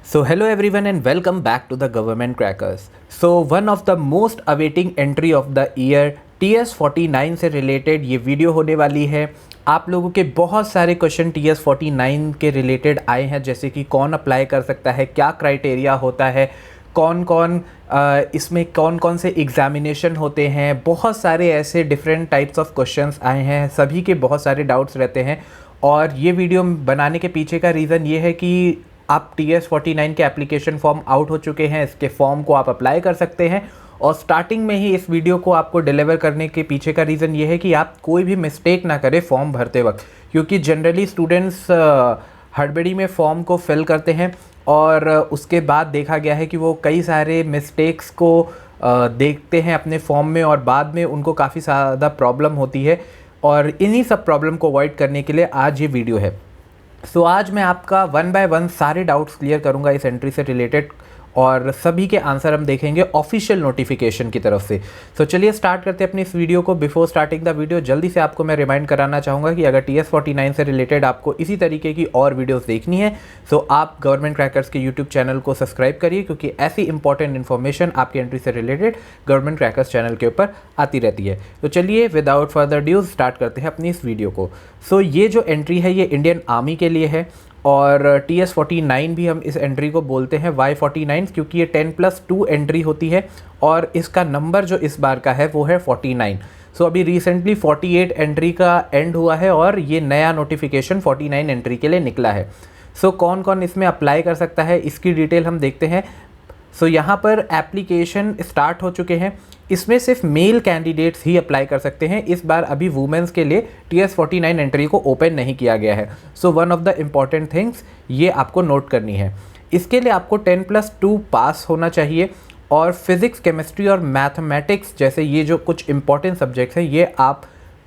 So hello everyone and welcome back to the Government Crackers. So one of the most awaiting entry of the year TS49 से related ये video होने वाली है। आप लोगों के बहुत सारे क्वेश्चन TS49 के रिलेटेड आए हैं, जैसे कि कौन अप्लाई कर सकता है, क्या क्राइटेरिया होता है, इसमें कौन कौन से एग्जामिनेशन होते हैं। बहुत सारे ऐसे डिफरेंट टाइप्स ऑफ क्वेश्चंस आए हैं, सभी के बहुत सारे डाउट्स रहते हैं। और ये वीडियो बनाने के पीछे का रीज़न ये है कि आप TS49 के एप्लीकेशन फॉर्म आउट हो चुके हैं, इसके फॉर्म को आप अप्लाई कर सकते हैं। और स्टार्टिंग में ही इस वीडियो को आपको डिलीवर करने के पीछे का रीज़न ये है कि आप कोई भी मिस्टेक ना करें फॉर्म भरते वक्त, क्योंकि जनरली स्टूडेंट्स हड़बड़ी में फॉर्म को फिल करते हैं और उसके बाद देखा गया है कि वो कई सारे मिस्टेक्स को देखते हैं अपने फॉर्म में और बाद में उनको काफ़ी ज़्यादा प्रॉब्लम होती है। और इन्हीं सब प्रॉब्लम को अवॉइड करने के लिए आज ये वीडियो है। सो आज मैं आपका वन बाय वन सारे डाउट्स क्लियर करूंगा इस एंट्री से रिलेटेड, और सभी के आंसर हम देखेंगे ऑफिशियल नोटिफिकेशन की तरफ से। सो चलिए स्टार्ट करते हैं अपनी इस वीडियो को। बिफोर स्टार्टिंग द वीडियो जल्दी से आपको मैं रिमाइंड कराना चाहूँगा कि अगर TS49 से रिलेटेड आपको इसी तरीके की और वीडियोस देखनी है तो आप गवर्नमेंट क्रैकर्स के यूट्यूब चैनल को सब्सक्राइब करिए, क्योंकि ऐसी इंपॉर्टेंट इन्फॉर्मेशन आपकी एंट्री से रिलेटेड गवर्नमेंट क्रैकर्स चैनल के ऊपर आती रहती है। तो चलिए विदाउट फर्दर ड्यू स्टार्ट करते हैं अपनी इस वीडियो को। सो ये जो एंट्री है ये इंडियन आर्मी के लिए है, और TS49 भी हम इस एंट्री को बोलते हैं Y49, क्योंकि ये 10+2 एंट्री होती है और इसका नंबर जो इस बार का है वो है 49। सो अभी रिसेंटली 48 एंट्री का एंड हुआ है और ये नया नोटिफिकेशन 49 एंट्री के लिए निकला है। सो कौन कौन इसमें अप्लाई कर सकता है इसकी डिटेल हम देखते हैं। सो यहाँ पर एप्लीकेशन स्टार्ट हो चुके हैं। इसमें सिर्फ मेल कैंडिडेट्स ही अप्लाई कर सकते हैं। इस बार अभी वुमेंस के लिए TS49 एंट्री को ओपन नहीं किया गया है। So one of the important things ये आपको नोट करनी है। इसके लिए आपको 10+2 पास होना चाहिए, और फिज़िक्स, केमिस्ट्री और मैथमेटिक्स जैसे ये जो कुछ इंपॉर्टेंट सब्जेक्ट्स हैं ये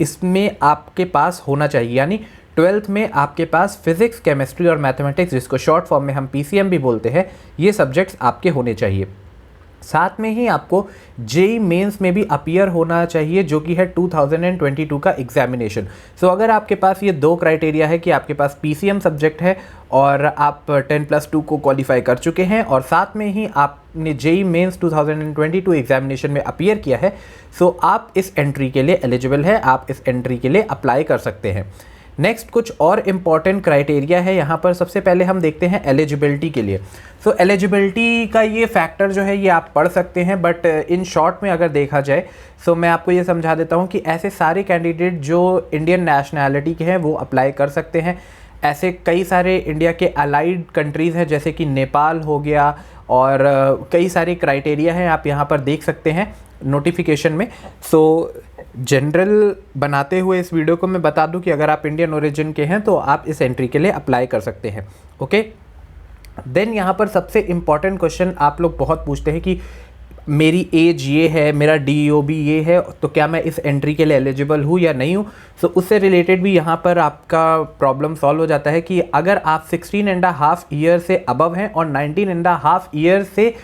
इसमें आपके पास होना चाहिए। यानी 12th में आपके पास फिज़िक्स, केमिस्ट्री और मैथमेटिक्स, जिसको शॉर्ट फॉर्म में हम PCM भी बोलते हैं, ये सब्जेक्ट्स आपके होने चाहिए। साथ में ही आपको JEE मेंस में भी अपीयर होना चाहिए, जो कि है 2022 का एग्जामिनेशन। सो अगर आपके पास ये दो क्राइटेरिया है कि आपके पास PCM सब्जेक्ट है और आप 10+2 को क्वालिफाई कर चुके हैं और साथ में ही आपने JEE मेंस 2022 एग्जामिनेशन में अपीयर किया है, सो आप इस एंट्री के लिए एलिजिबल है, आप इस एंट्री के लिए अप्लाई कर सकते हैं। नेक्स्ट कुछ और इम्पॉर्टेंट क्राइटेरिया है यहाँ पर। सबसे पहले हम देखते हैं एलिजिबिलिटी के लिए। सो एलिजिबिलिटी का ये फैक्टर जो है ये आप पढ़ सकते हैं, बट इन शॉर्ट में अगर देखा जाए सो मैं आपको ये समझा देता हूँ कि ऐसे सारे कैंडिडेट जो इंडियन नेशनैलिटी के हैं वो अप्लाई कर सकते हैं। ऐसे कई सारे इंडिया के अलाइड कंट्रीज़ हैं, जैसे कि नेपाल हो गया, और कई सारे क्राइटेरिया हैं आप यहाँ पर देख सकते हैं नोटिफिकेशन में। सो जनरल बनाते हुए इस वीडियो को मैं बता दूं कि अगर आप इंडियन ओरिजिन के हैं तो आप इस एंट्री के लिए अप्लाई कर सकते हैं। ओके, देन यहाँ पर सबसे इम्पॉर्टेंट क्वेश्चन आप लोग बहुत पूछते हैं कि मेरी एज ये है, मेरा DOB ये है, तो क्या मैं इस एंट्री के लिए एलिजिबल हूँ या नहीं हूँ। सो उससे रिलेटेड भी यहाँ पर आपका प्रॉब्लम सॉल्व हो जाता है कि अगर आप 16.5 ईयर से अबव हैं और 19.5 ईयर से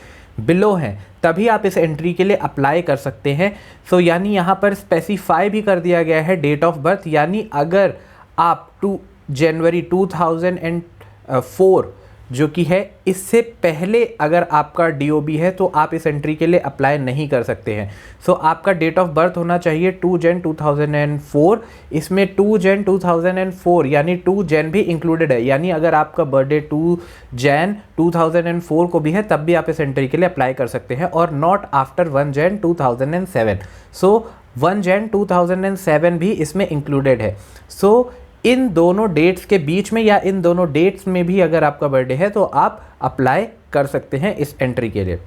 बिलो हैं तभी आप इस एंट्री के लिए अप्लाई कर सकते हैं। सो यानी यहाँ पर स्पेसिफाई भी कर दिया गया है डेट ऑफ बर्थ, यानी अगर आप 2 जनवरी 2004 जो कि है इससे पहले अगर आपका DOB है तो आप इस एंट्री के लिए अप्लाई नहीं कर सकते हैं। सो आपका डेट ऑफ बर्थ होना चाहिए 2 जन 2004। इसमें 2 जन 2004 यानी 2 जन भी इंक्लूडेड है, यानी अगर आपका बर्थडे 2 जन 2004 को भी है तब भी आप इस एंट्री के लिए अप्लाई कर सकते हैं, और नॉट आफ्टर 1 जन 2007। सो 1 जन 2007 भी इसमें इंक्लूडेड है। सो इन दोनों डेट्स के बीच में या इन दोनों डेट्स में भी अगर आपका बर्थडे है तो आप अप्लाई कर सकते हैं इस एंट्री के लिए।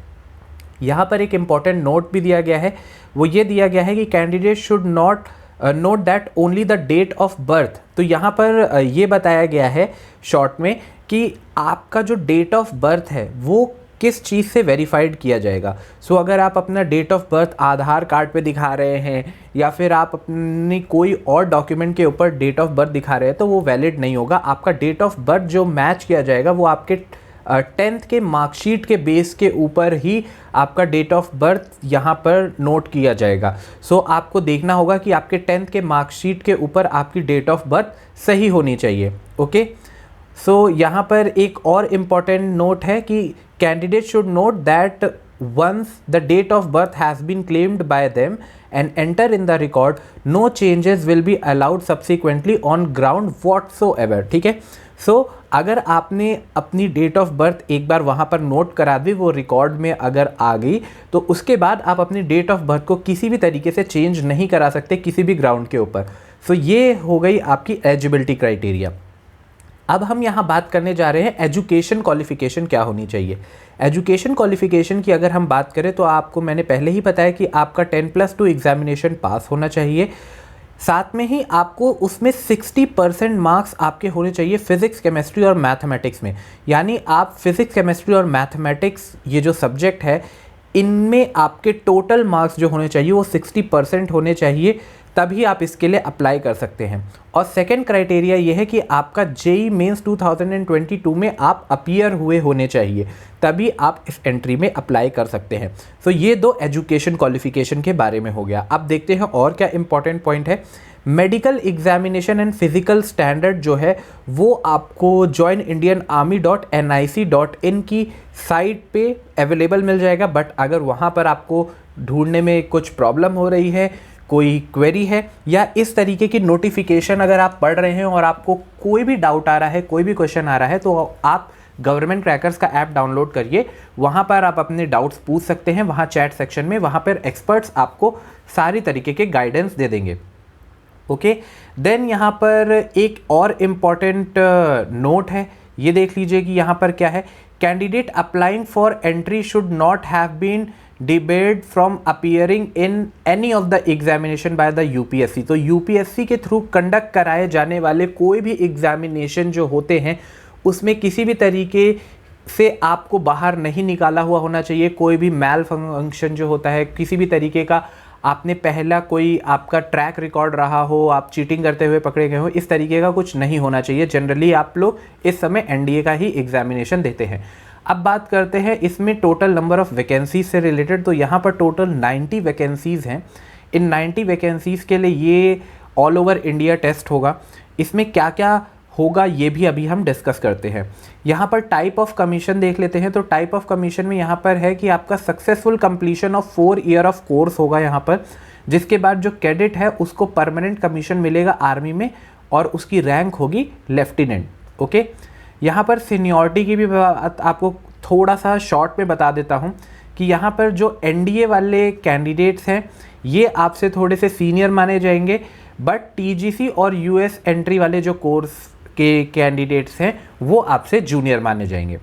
यहाँ पर एक इम्पॉर्टेंट नोट भी दिया गया है, वो ये दिया गया है कि candidate should not note that only the date of birth. तो यहाँ पर ये बताया गया है शॉर्ट में कि आपका जो डेट ऑफ बर्थ है वो किस चीज़ से वेरीफाइड किया जाएगा। सो अगर आप अपना date of birth Aadhaar card पे दिखा रहे हैं या फिर आप अपनी कोई और डॉक्यूमेंट के ऊपर डेट ऑफ बर्थ दिखा रहे हैं तो वो वैलिड नहीं होगा। आपका डेट ऑफ बर्थ जो मैच किया जाएगा वो आपके 10th के मार्कशीट के बेस के ऊपर ही आपका डेट ऑफ बर्थ यहाँ पर नोट किया जाएगा। सो आपको देखना होगा कि आपके 10th के मार्कशीट के ऊपर आपकी डेट ऑफ बर्थ सही होनी चाहिए। ओके, सो यहाँ पर एक और इम्पॉर्टेंट नोट है कि candidate should note that once the date of birth has been claimed by them and enter in the record, no changes will be allowed subsequently on ground whatsoever। ठीक है, सो अगर आपने अपनी डेट ऑफ बर्थ एक बार वहाँ पर note करा दी, वो रिकॉर्ड में अगर आ गई, तो उसके बाद आप अपनी डेट ऑफ बर्थ को किसी भी तरीके से चेंज नहीं करा सकते किसी भी ग्राउंड के ऊपर। सो ये हो गई आपकी एलिजिबिलिटी क्राइटेरिया। अब हम यहाँ बात करने जा रहे हैं एजुकेशन क्वालिफिकेशन क्या होनी चाहिए। एजुकेशन क्वालिफिकेशन की अगर हम बात करें तो आपको मैंने पहले ही बताया कि आपका 10+2 एग्जामिनेशन पास होना चाहिए, साथ में ही आपको उसमें 60% मार्क्स आपके होने चाहिए फिज़िक्स, केमिस्ट्री और मैथमेटिक्स में। यानी आप फिज़िक्स, केमिस्ट्री और मैथमेटिक्स ये जो सब्जेक्ट है, इनमें आपके टोटल मार्क्स जो होने चाहिए वो 60% होने चाहिए, तभी आप इसके लिए अप्लाई कर सकते हैं। और सेकंड क्राइटेरिया ये है कि आपका जेईई मेंस 2022 में आप अपीयर हुए होने चाहिए, तभी आप इस एंट्री में अप्लाई कर सकते हैं। सो ये दो एजुकेशन क्वालिफिकेशन के बारे में हो गया। अब देखते हैं और क्या इंपॉर्टेंट पॉइंट है। Medical examination and physical standard जो है वो आपको joinindianarmy.nic.in की साइट पे अवेलेबल मिल जाएगा। बट अगर वहाँ पर आपको ढूंढने में कुछ प्रॉब्लम हो रही है, कोई क्वेरी है या इस तरीके की नोटिफिकेशन अगर आप पढ़ रहे हैं और आपको कोई भी डाउट आ रहा है, कोई भी क्वेश्चन आ रहा है, तो आप गवर्नमेंट क्रैकर्स का ऐप डाउनलोड करिए। वहाँ पर आप अपने डाउट्स पूछ सकते हैं, वहाँ चैट सेक्शन में, वहाँ पर एक्सपर्ट्स आपको सारी तरीके के गाइडेंस दे देंगे। ओके, देन यहाँ पर एक और इम्पॉर्टेंट नोट है, ये देख लीजिए कि यहाँ पर क्या है। Candidate applying for entry should not have been debarred from appearing in any of the examination by the UPSC. तो यूपीएससी के थ्रू कंडक्ट कराए जाने वाले कोई भी एग्जामिनेशन जो होते हैं उसमें किसी भी तरीके से आपको बाहर नहीं निकाला हुआ होना चाहिए। कोई भी मैल फंक्शन जो होता है, किसी भी तरीके का आपने पहला कोई आपका ट्रैक रिकॉर्ड रहा हो, आप चीटिंग करते हुए पकड़े गए हो, इस तरीके का कुछ नहीं होना चाहिए। जनरली आप लोग इस समय एनडीए का ही एग्जामिनेशन देते हैं। अब बात करते हैं इसमें टोटल नंबर ऑफ़ वैकेंसीज से रिलेटेड। तो यहाँ पर टोटल 90 वैकेंसीज़ हैं। इन 90 वैकेंसीज़ के लिए ये ऑल ओवर इंडिया टेस्ट होगा। इसमें क्या क्या होगा ये भी अभी हम डिस्कस करते हैं। यहाँ पर टाइप ऑफ कमीशन देख लेते हैं। तो टाइप ऑफ कमीशन में यहाँ पर है कि आपका successful completion of 4 year of course होगा यहाँ पर, जिसके बाद जो कैडेट है उसको परमानेंट कमीशन मिलेगा आर्मी में और उसकी रैंक होगी लेफ्टिनेंट। ओके, यहाँ पर सीनियरिटी की भी बात आपको थोड़ा सा शॉर्ट में बता देता हूँ कि यहाँ पर जो एनडीए वाले कैंडिडेट्स हैं ये आपसे थोड़े से सीनियर माने जाएंगे, बट टीजीसी और यूएस एंट्री वाले जो कोर्स के कैंडिडेट्स हैं वो आपसे जूनियर माने जाएंगे।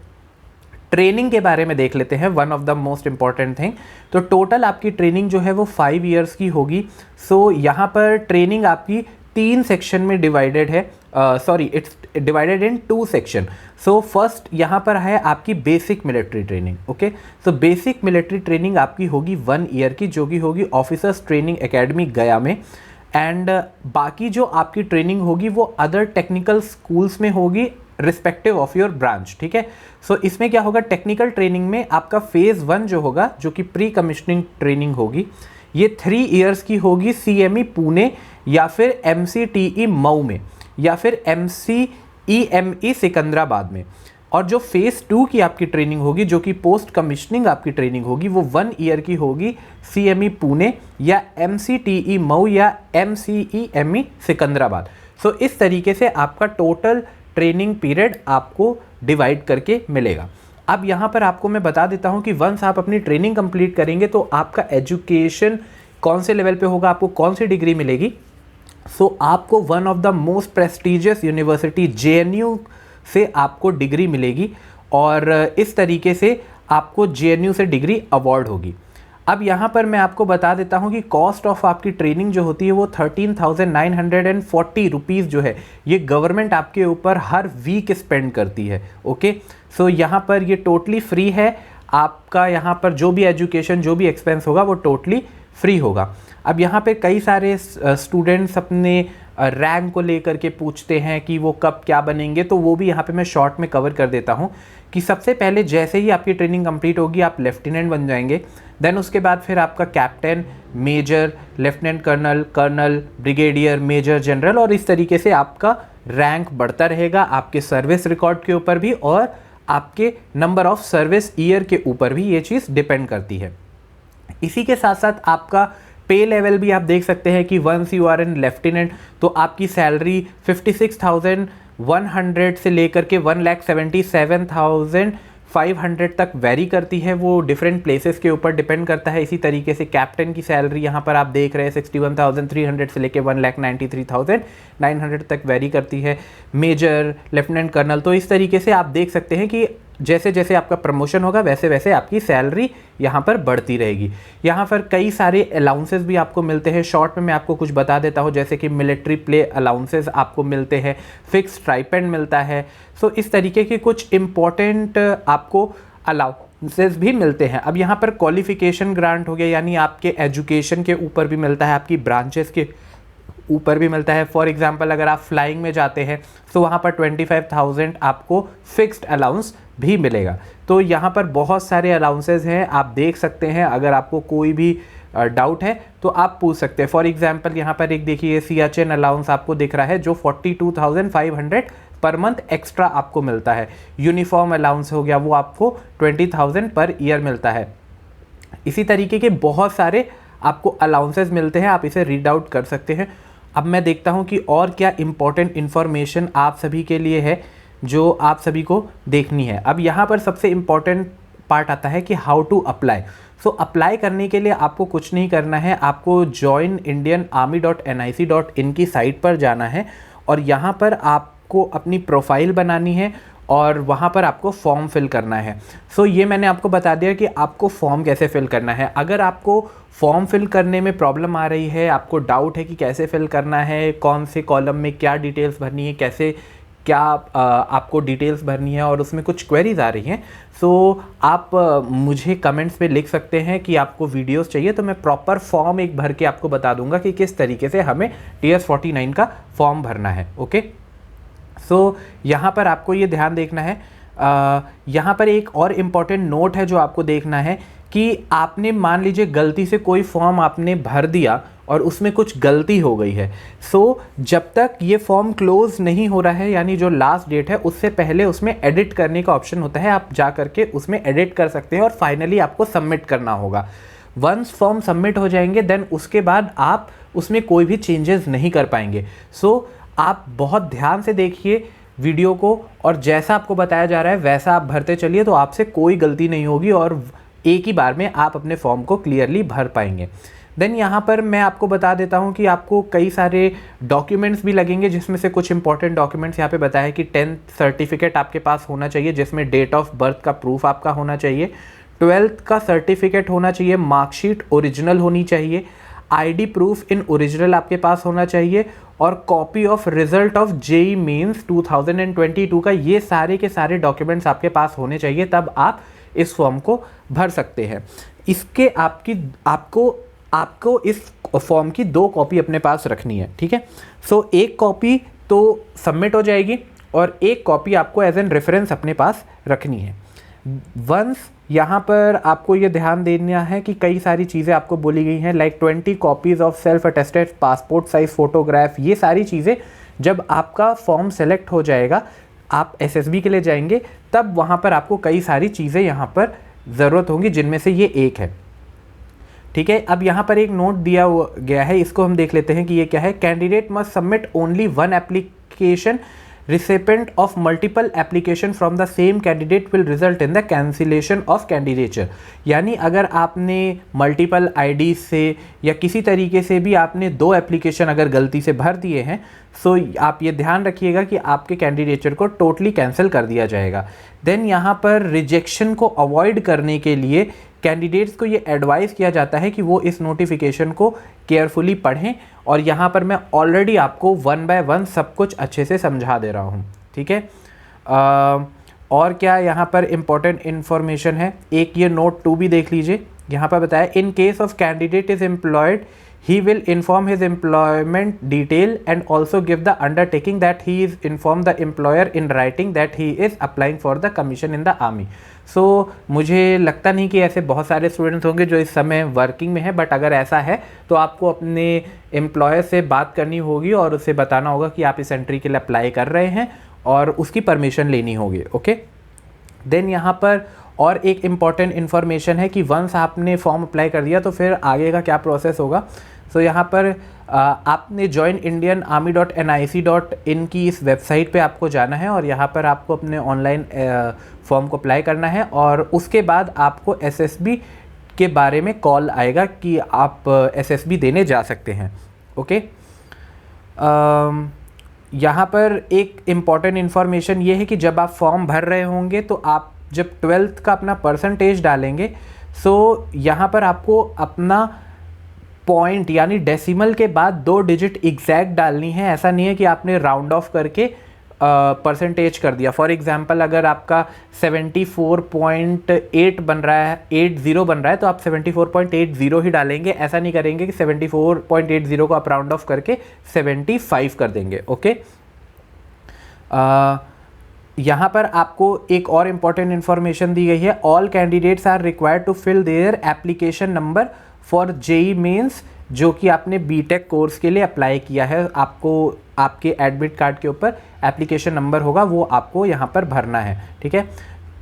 ट्रेनिंग के बारे में देख लेते हैं, one of the most important thing. तो टोटल आपकी ट्रेनिंग जो है वो 5 ईयर्स की होगी। सो यहाँ पर ट्रेनिंग आपकी 3 सेक्शन में डिवाइडेड है, it's divided in 2 section. So first यहाँ पर है आपकी basic military training. Okay, so basic military training आपकी होगी 1 ईयर की, जो कि होगी ऑफिसर्स ट्रेनिंग एकेडमी गया में। एंड बाकी जो आपकी ट्रेनिंग होगी वो अदर टेक्निकल स्कूल्स में होगी रिस्पेक्टिव ऑफ योर ब्रांच। ठीक है, सो इसमें क्या होगा, टेक्निकल ट्रेनिंग में आपका फेज़ 1 जो होगा, जो कि प्री कमिश्निंग ट्रेनिंग होगी, ये 3 ईयर्स की होगी सीएमई पुणे या फिर एमसीटीई मऊ में या फिर एमसीईएमई सिकंदराबाद में। और जो फेज़ 2 की आपकी ट्रेनिंग होगी, जो कि पोस्ट कमिश्निंग आपकी ट्रेनिंग होगी, वो 1 ईयर की होगी सीएमई पुणे या एमसीटीई मऊ या एमसीईएमई सिकंदराबाद। सो इस तरीके से आपका टोटल ट्रेनिंग पीरियड आपको डिवाइड करके मिलेगा। अब यहाँ पर आपको मैं बता देता हूँ कि वंस आप अपनी ट्रेनिंग कंप्लीट करेंगे तो आपका एजुकेशन कौन से लेवल पे होगा, आपको कौन सी डिग्री मिलेगी। सो आपको one of the most prestigious university JNU से आपको डिग्री मिलेगी और इस तरीके से आपको जेएनयू से डिग्री अवार्ड होगी। अब यहाँ पर मैं आपको बता देता हूँ कि कॉस्ट ऑफ आपकी ट्रेनिंग जो होती है वो 13,940 रुपीज़ जो है ये गवर्नमेंट आपके ऊपर हर वीक स्पेंड करती है। ओके, सो यहाँ पर ये टोटली फ्री है। आपका यहाँ पर जो भी एजुकेशन, जो भी एक्सपेंस होगा वो टोटली फ्री होगा। अब यहाँ पे कई सारे स्टूडेंट्स अपने रैंक को लेकर के पूछते हैं कि वो कब क्या बनेंगे, तो वो भी यहाँ पे मैं शॉर्ट में कवर कर देता हूँ कि सबसे पहले जैसे ही आपकी ट्रेनिंग कंप्लीट होगी आप लेफ्टिनेंट बन जाएंगे। देन उसके बाद फिर आपका captain, major, lieutenant colonel, colonel, brigadier, major, general और इस तरीके से आपका रैंक बढ़ता रहेगा आपके सर्विस रिकॉर्ड के ऊपर भी और आपके नंबर ऑफ सर्विस ईयर के ऊपर भी ये चीज़ डिपेंड करती है। इसी के साथ साथ आपका पे लेवल भी आप देख सकते हैं कि once you are in lieutenant तो आपकी सैलरी 56,100 से लेकर के 1,77,500 तक वेरी करती है। वो डिफरेंट प्लेसेस के ऊपर डिपेंड करता है। इसी तरीके से कैप्टन की सैलरी यहाँ पर आप देख रहे हैं 61,300 से लेकर 1,93,900 तक वेरी करती है। मेजर, लेफ्टिनेंट कर्नल, तो इस तरीके से आप देख सकते हैं कि जैसे जैसे आपका प्रमोशन होगा वैसे वैसे आपकी सैलरी यहाँ पर बढ़ती रहेगी। यहाँ पर कई सारे अलाउंसेस भी आपको मिलते हैं। शॉर्ट में मैं आपको कुछ बता देता हूँ, जैसे कि मिलिट्री प्ले अलाउंसेस आपको मिलते हैं, फिक्स स्टाइपेंड मिलता है। सो इस तरीके के कुछ इम्पोर्टेंट आपको अलाउंसेस भी मिलते हैं। अब यहाँ पर क्वालिफिकेशन ग्रांट हो गया, यानी आपके एजुकेशन के ऊपर भी मिलता है, आपकी ब्रांचेस के ऊपर भी मिलता है। फॉर एग्जांपल अगर आप फ्लाइंग में जाते हैं तो वहाँ पर 25,000 आपको फिक्स्ड अलाउंस भी मिलेगा। तो यहाँ पर बहुत सारे अलाउंसेस हैं, आप देख सकते हैं। अगर आपको कोई भी डाउट है तो आप पूछ सकते हैं। फॉर एग्जांपल यहाँ पर एक देखिए सियाचिन अलाउंस आपको दिख रहा है जो 42,500 पर मंथ एक्स्ट्रा आपको मिलता है। यूनिफॉर्म अलाउंस हो गया, वो आपको 20,000 पर ईयर मिलता है। इसी तरीके के बहुत सारे आपको अलाउंसेस मिलते हैं, आप इसे रीड आउट कर सकते हैं। अब मैं देखता हूँ कि और क्या इम्पोर्टेंट इन्फॉर्मेशन आप सभी के लिए है जो आप सभी को देखनी है। अब यहाँ पर सबसे इम्पॉर्टेंट पार्ट आता है कि how to apply. So apply करने के लिए आपको कुछ नहीं करना है, आपको joinindianarmy.nic.in की साइट पर जाना है और यहाँ पर आपको अपनी प्रोफाइल बनानी है और वहाँ पर आपको फॉर्म फिल करना है। सो ये मैंने आपको बता दिया कि आपको फॉर्म कैसे फिल करना है। अगर आपको फॉर्म फिल करने में प्रॉब्लम आ रही है, आपको डाउट है कि कैसे फिल करना है, कौन से कॉलम में क्या डिटेल्स भरनी है, कैसे क्या आपको डिटेल्स भरनी है और उसमें कुछ क्वेरीज आ रही हैं, सो आप मुझे कमेंट्स में लिख सकते हैं कि आपको वीडियोस चाहिए, तो मैं प्रॉपर फॉर्म एक भर के आपको बता दूंगा कि किस तरीके से हमें TS49 का फॉर्म भरना है। ओके, सो यहाँ पर आपको ये ध्यान देखना है। यहाँ पर एक और इम्पॉर्टेंट नोट है जो आपको देखना है कि आपने मान लीजिए गलती से कोई फॉर्म आपने भर दिया और उसमें कुछ गलती हो गई है। सो जब तक ये फॉर्म क्लोज नहीं हो रहा है, यानी जो लास्ट डेट है उससे पहले उसमें एडिट करने का ऑप्शन होता है, आप जा करके उसमें एडिट कर सकते हैं और फाइनली आपको सबमिट करना होगा। वंस फॉर्म सबमिट हो जाएंगे देन उसके बाद आप उसमें कोई भी चेंजेस नहीं कर पाएंगे। सो आप बहुत ध्यान से देखिए वीडियो को और जैसा आपको बताया जा रहा है वैसा आप भरते चलिए, तो आपसे कोई गलती नहीं होगी और एक ही बार में आप अपने फॉर्म को क्लियरली भर पाएंगे। देन यहाँ पर मैं आपको बता देता हूँ कि आपको कई सारे डॉक्यूमेंट्स भी लगेंगे, जिसमें से कुछ इंपॉर्टेंट डॉक्यूमेंट्स यहाँ पे बताया है कि 10th सर्टिफिकेट आपके पास होना चाहिए जिसमें डेट ऑफ बर्थ का प्रूफ आपका होना चाहिए, 12th का सर्टिफिकेट होना चाहिए, मार्कशीट ओरिजिनल होनी चाहिए, ID प्रूफ इन ओरिजिनल आपके पास होना चाहिए और copy of result of JEE mains 2022 का। ये सारे के सारे डॉक्यूमेंट्स आपके पास होने चाहिए, तब आप इस फॉर्म को भर सकते हैं। इसके आपको इस फॉर्म की 2 कॉपी अपने पास रखनी है, ठीक है। सो एक कॉपी तो सबमिट हो जाएगी और एक कॉपी आपको एज एन रेफरेंस अपने पास रखनी है। वंस यहाँ पर आपको ये ध्यान देना है कि कई सारी चीज़ें आपको बोली गई हैं, like 20 copies of self attested passport size photograph. ये सारी चीज़ें जब आपका फॉर्म सेलेक्ट हो जाएगा, आप SSB के लिए जाएंगे, तब वहाँ पर आपको कई सारी चीज़ें यहाँ पर ज़रूरत होंगी, जिनमें से ये एक है, ठीक है। अब यहाँ पर एक नोट दिया गया है, इसको हम देख लेते हैं कि ये क्या है। Candidate must submit only 1 application, recipient of multiple application from the same candidate will result in the cancellation of candidature। यानी अगर आपने मल्टीपल ID से या किसी तरीके से भी आपने 2 एप्लीकेशन अगर गलती से भर दिए हैं, सो आप ये ध्यान रखिएगा कि आपके कैंडिडेचर को टोटली कैंसिल कर दिया जाएगा। देन यहाँ पर रिजेक्शन को अवॉइड करने के लिए कैंडिडेट्स को ये एडवाइस किया जाता है कि वो इस नोटिफिकेशन को केयरफुली पढ़ें, और यहाँ पर मैं ऑलरेडी आपको 1 बाय 1 सब कुछ अच्छे से समझा दे रहा हूँ, ठीक है। और क्या यहाँ पर इम्पोर्टेंट इन्फॉर्मेशन है, एक ये नोट 2 भी देख लीजिए। यहाँ पर बताया in case of candidate is employed he will inform his employment detail and also give the undertaking that he is inform the employer in writing that he is applying for the commission in the army। सो मुझे लगता नहीं कि ऐसे बहुत सारे students होंगे जो इस समय वर्किंग में हैं, बट अगर ऐसा है तो आपको अपने एम्प्लॉयर से बात करनी होगी और उसे बताना होगा कि आप इस एंट्री के लिए अप्लाई कर रहे हैं और उसकी परमिशन लेनी होगी। ओके, देन यहाँ पर और एक इम्पॉर्टेंट इन्फॉर्मेशन है कि वंस आपने फॉर्म अप्लाई कर दिया तो फिर आगे का क्या प्रोसेस होगा। सो यहाँ पर आपने joinindianarmy.nic.in की इस वेबसाइट पे आपको जाना है और यहाँ पर आपको अपने ऑनलाइन फॉर्म को अप्लाई करना है और उसके बाद आपको एसएसबी के बारे में कॉल आएगा कि आप एसएसबी देने जा सकते हैं। ओके, यहाँ पर एक इम्पॉर्टेंट इन्फॉर्मेशन ये है कि जब आप फॉर्म भर रहे होंगे तो आप जब 12th का अपना परसेंटेज डालेंगे, सो यहाँ पर आपको अपना पॉइंट यानी डेसिमल के बाद 2 डिजिट एग्जैक्ट डालनी है। ऐसा नहीं है कि आपने राउंड ऑफ करके परसेंटेज कर दिया। फॉर एग्जांपल अगर आपका 74.8 बन रहा है, 80 बन रहा है, तो आप 74.80 ही डालेंगे। ऐसा नहीं करेंगे कि 74.80 को आप राउंड ऑफ करके 75 कर देंगे। ओके, यहाँ पर आपको एक और इम्पॉर्टेंट इन्फॉर्मेशन दी गई है। All candidates are required to fill their application number for JEE mains, जो कि आपने बीटेक कोर्स के लिए अप्लाई किया है। आपको आपके एडमिट कार्ड के ऊपर एप्लीकेशन नंबर होगा, वो आपको यहाँ पर भरना है। ठीक है,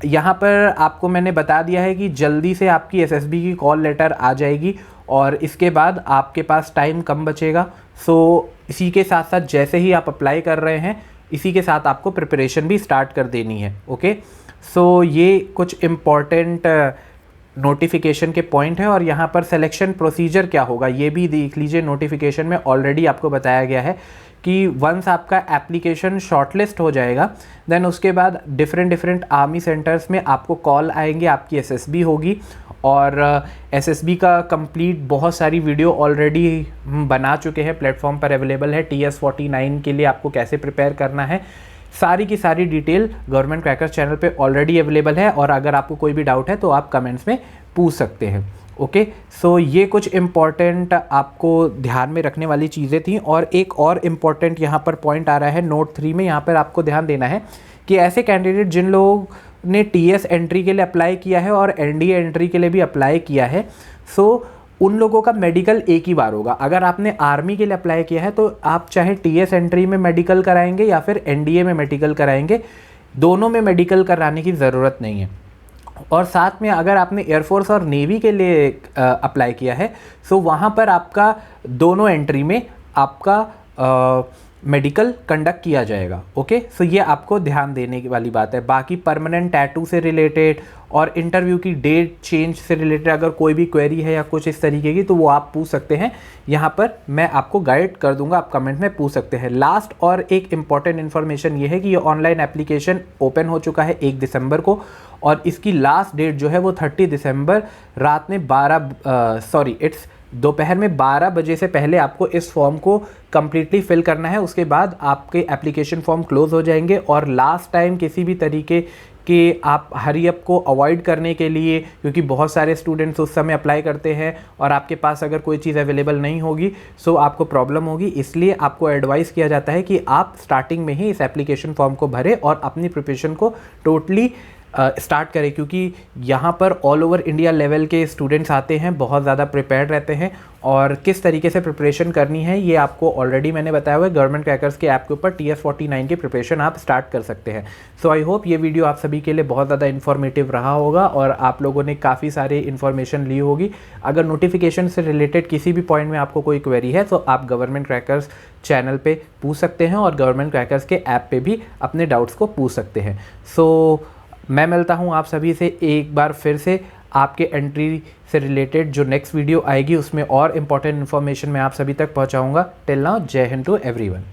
यहाँ पर आपको मैंने बता दिया है कि जल्दी से आपकी एसएसबी की कॉल लेटर आ जाएगी और इसके बाद आपके पास टाइम कम बचेगा। सो इसी के साथ साथ जैसे ही आप अप्लाई कर रहे हैं, इसी के साथ आपको प्रिपरेशन भी स्टार्ट कर देनी है। ओके, सो ये कुछ इम्पॉर्टेंट नोटिफिकेशन के पॉइंट है और यहाँ पर सिलेक्शन प्रोसीजर क्या होगा ये भी देख लीजिए। नोटिफिकेशन में ऑलरेडी आपको बताया गया है कि वंस आपका एप्लीकेशन शॉर्टलिस्ट हो जाएगा, देन उसके बाद डिफरेंट आर्मी सेंटर्स में आपको कॉल आएंगे, आपकी एसएसबी होगी और एसएसबी का कंप्लीट बहुत सारी वीडियो ऑलरेडी बना चुके हैं, प्लेटफॉर्म पर अवेलेबल है। TS49 के लिए आपको कैसे प्रिपेयर करना है, सारी की सारी डिटेल गवर्नमेंट क्रैकर्स चैनल पे ऑलरेडी अवेलेबल है और अगर आपको कोई भी डाउट है तो आप कमेंट्स में पूछ सकते हैं। ओके, सो ये कुछ इम्पॉर्टेंट आपको ध्यान में रखने वाली चीज़ें थी। और एक और इम्पॉर्टेंट यहाँ पर पॉइंट आ रहा है नोट 3 में। यहाँ पर आपको ध्यान देना है कि ऐसे कैंडिडेट जिन लोगों ने टीएस एंट्री के लिए अप्लाई किया है और एनडीए एंट्री के लिए भी अप्लाई किया है, सो उन लोगों का मेडिकल एक ही बार होगा। अगर आपने आर्मी के लिए अप्लाई किया है तो आप चाहे टीएस एंट्री में मेडिकल कराएंगे या फिर एनडीए में मेडिकल कराएंगे, दोनों में मेडिकल कराने की ज़रूरत नहीं है। और साथ में अगर आपने एयरफोर्स और नेवी के लिए अप्लाई किया है, सो वहाँ पर आपका दोनों एंट्री में आपका मेडिकल कंडक्ट किया जाएगा। ओके, सो ये आपको ध्यान देने की वाली बात है। बाकी परमानेंट टैटू से रिलेटेड और इंटरव्यू की डेट चेंज से रिलेटेड अगर कोई भी क्वेरी है या कुछ इस तरीके की, तो वो आप पूछ सकते हैं। यहाँ पर मैं आपको गाइड कर दूंगा, आप कमेंट में पूछ सकते हैं। लास्ट और एक इम्पॉर्टेंट इन्फॉर्मेशन ये है कि ये ऑनलाइन एप्लीकेशन ओपन हो चुका है 1 दिसंबर को और इसकी लास्ट डेट जो है वो 30 दिसंबर रात में दोपहर में 12 बजे से पहले आपको इस फॉर्म को कम्प्लीटली फिल करना है। उसके बाद आपके एप्लीकेशन फॉर्म क्लोज हो जाएंगे और लास्ट टाइम किसी भी तरीके के आप हरी अप को अवॉइड करने के लिए, क्योंकि बहुत सारे स्टूडेंट्स उस समय अप्लाई करते हैं और आपके पास अगर कोई चीज़ अवेलेबल नहीं होगी सो आपको प्रॉब्लम होगी। इसलिए आपको एडवाइस किया जाता है कि आप स्टार्टिंग में ही इस एप्लीकेशन फॉर्म को भरें और अपनी प्रिपरेशन को टोटली स्टार्ट करें, क्योंकि यहाँ पर ऑल ओवर इंडिया लेवल के स्टूडेंट्स आते हैं, बहुत ज़्यादा प्रिपेयर्ड रहते हैं और किस तरीके से प्रिपरेशन करनी है ये आपको ऑलरेडी मैंने बताया हुआ है। गवर्नमेंट क्रैकर्स के ऐप के ऊपर TS49 की प्रिपरेशन आप स्टार्ट कर सकते हैं। सो आई होप ये वीडियो आप सभी के लिए बहुत ज़्यादा इन्फॉर्मेटिव रहा होगा और आप लोगों ने काफ़ी सारी इन्फॉर्मेशन ली होगी। अगर नोटिफिकेशन से रिलेटेड किसी भी पॉइंट में आपको कोई क्वेरी है तो आप गवर्नमेंट क्रैकर्स चैनल पे पूछ सकते हैं और गवर्नमेंट क्रैकर्स के ऐप पे भी अपने डाउट्स को पूछ सकते हैं। सो मैं मिलता हूँ आप सभी से एक बार फिर से आपके एंट्री से रिलेटेड जो नेक्स्ट वीडियो आएगी उसमें और इम्पॉर्टेंट इन्फॉर्मेशन मैं आप सभी तक पहुँचाऊँगा। टिल नाउ, जय हिंद टू एवरीवन।